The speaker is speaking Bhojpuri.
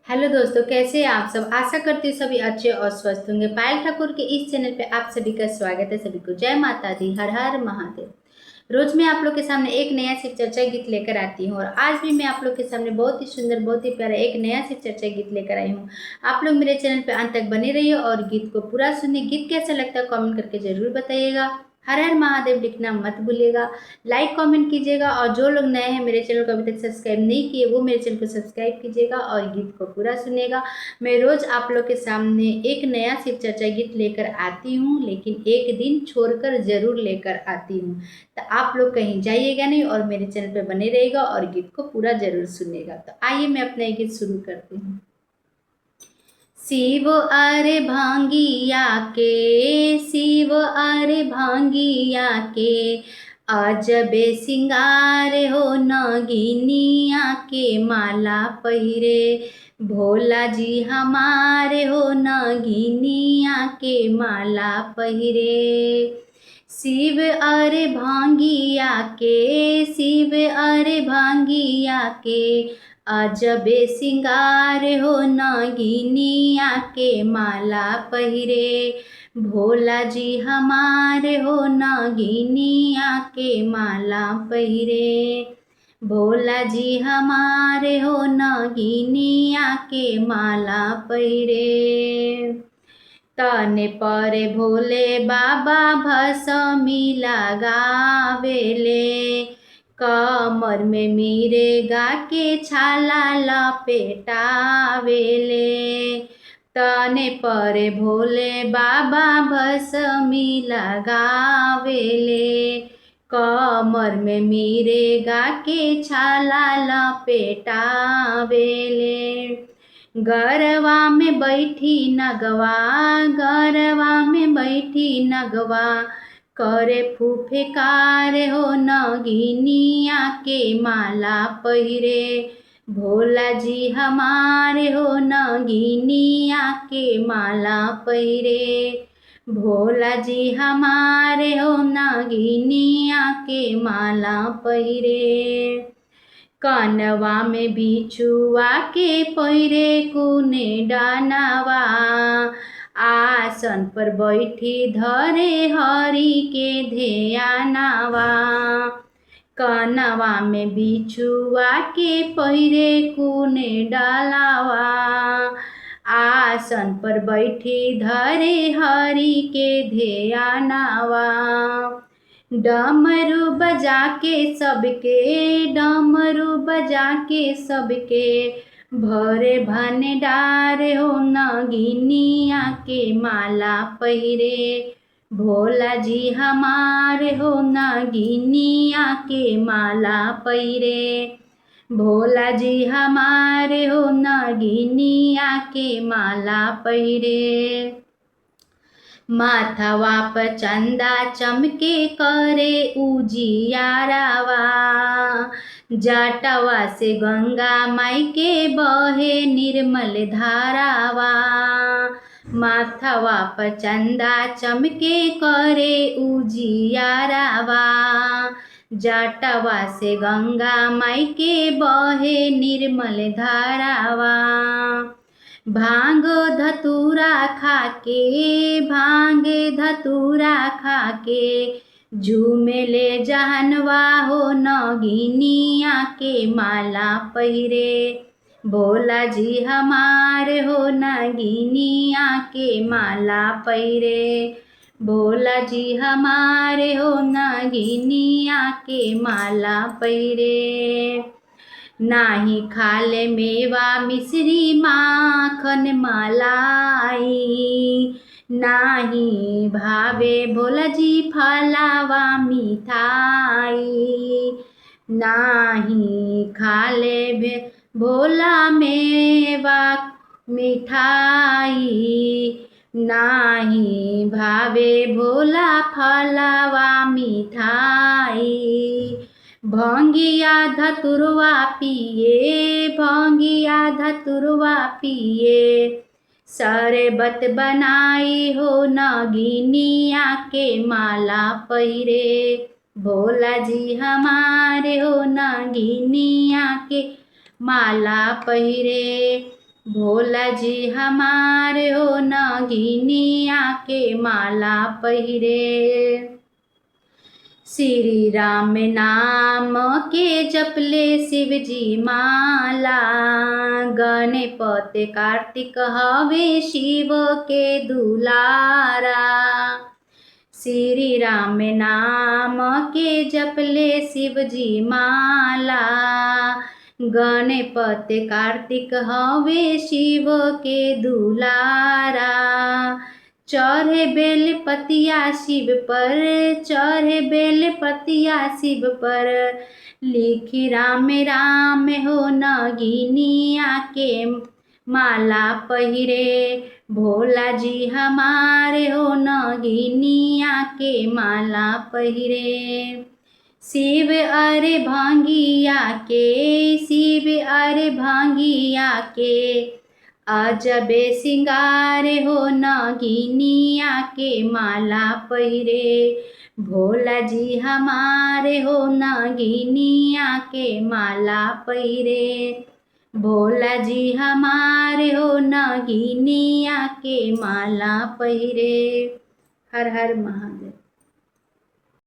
हेलो दोस्तों, कैसे हैं आप सब। आशा करती हूँ सभी अच्छे और स्वस्थ होंगे। पायल ठाकुर के इस चैनल पे आप सभी का स्वागत है। सभी को जय माता दी, हर हर महादेव। रोज मैं आप लोग के सामने एक नया शिव चर्चा गीत लेकर आती हूँ और आज भी मैं आप लोग के सामने बहुत ही सुंदर, बहुत ही प्यारा एक नया शिव चर्चा गीत लेकर आई हूँ। आप लोग मेरे चैनल पे अंत तक बने रहिए और गीत को पूरा सुनिए। गीत कैसा लगता है कमेंट करके जरूर बताइएगा। हर हर महादेव लिखना मत भूलिएगा। लाइक कमेंट कीजिएगा और जो लोग नए हैं मेरे चैनल को अभी तक सब्सक्राइब नहीं किए वो मेरे चैनल को सब्सक्राइब कीजिएगा और गीत को पूरा सुनिएगा। मैं रोज आप लोग के सामने एक नया शिव चर्चा गीत लेकर आती हूँ, लेकिन एक दिन छोड़कर जरूर लेकर आती हूँ। तो आप लोग कहीं जाइएगा नहीं और मेरे चैनल पे बने रहेगा और गीत को पूरा जरूर सुनिएगा। तो आइए मैं अपना ये गीत शुरू करती हूँ। शिव अरे भांगिया के, शिव अरे भांगिया के, अजबे सिंगार हो नगिनिया के माला पहिरे। भोला जी हमारे हो नगिनिया के माला पहिरे। शिव अरे भांगिया के, शिव अरे भांगिया के, अजबे सिंगार हो नगिनिया के माला पहिरे। भोला जी हमारे हो नगिनिया के माला पहिरे। भोला जी हमारे हो नगिनिया के माला पहिरे। तने पर भोले बाबा भसमी लगावेले। कमर में मिर्गा के छाला लपेटावेले। तने पर भोले बाबा भसमी लगावेले। कमर में मिर्गा के छाला लपेटावेले। गरवा में बैठी नगवा, गरवा में बैठी नगवा, करे फुफेकार हो नगिनिया के माला पहिरे। भोला जी हमारे हो नगिनिया के माला पहिरे। भोला जी हमारे हो नगिनिया के माला पहिरे। कानवा में बिछुआ के पहिरे कुने डानावा। आसन पर बैठी धरे हरि के ध्यानावा। कानवा में बिछुआ के पहिरे कुने डालावा। आसन पर बैठी धरे हरि के ध्यानावा। डमरू बजा के सबके, डमरू बजा के सबके, भरे भंडार हो नगिनिया के माला पहिरे। भोला जी हमारे हो नगिनिया के माला पहिरे। भोला जी हमारे हो नगिनिया के माला पहिरे। माथवा पर चंदा चमके करे उजियारावा। जटवा से गंगा माई के बहे निर्मल धारावा। माथवा पर चंदा चमके करे उजियारावा। जटवा से गंगा माई के बहे निर्मल धारावा। भांग धतूरा खाके, भांग धतूरा खाके, झूमेले जहनवा हो नगिनिया के माला पहिरे। भोला जी हमारे हो नगिनिया के माला पहिरे। भोला जी हमारे हो नगिनिया के माला पहिरे। नाही खाले मेवा मिश्री माखन मलाई। नाही भावे भोला जी फलावा मिठाई। नाही खाले भोला मेवा मिठाई। नाही भावे भोला फलावा मिठाई। भंगिया धतुरवा पिए, भंगिया धतुरवा पिए, शरबत बनाई हो नगिनिया के माला पहिरे। भोला जी हमारे हो नगिनिया के माला पहिरे। भोला जी हमारे हो नगिनिया के माला पहिरे। श्री राम नाम के जपले शिव जी माला, गणपति कार्तिक हवे शिव के दुलारा। श्री राम नाम के जपले शिव जी माला, गणपति कार्तिक हवे शिव के दुलारा। चढ़े बेल पतिया शिव पर, चढ़े बेल पतिया शिव पर, लिखी राम राम हो नगिनिया के माला पहिरे। भोला जी हमारे हो नगिनिया के माला पहिरे। शिव अरे भांगिया के, शिव अरे भांगिया के, अजबे सिंगार हो नगिनिया के माला पहिरे। भोला जी हमारे हो नगिनिया के माला पहिरे। भोला जी हमारे हो नगिनिया के माला पहिरे। हर हर महादेव।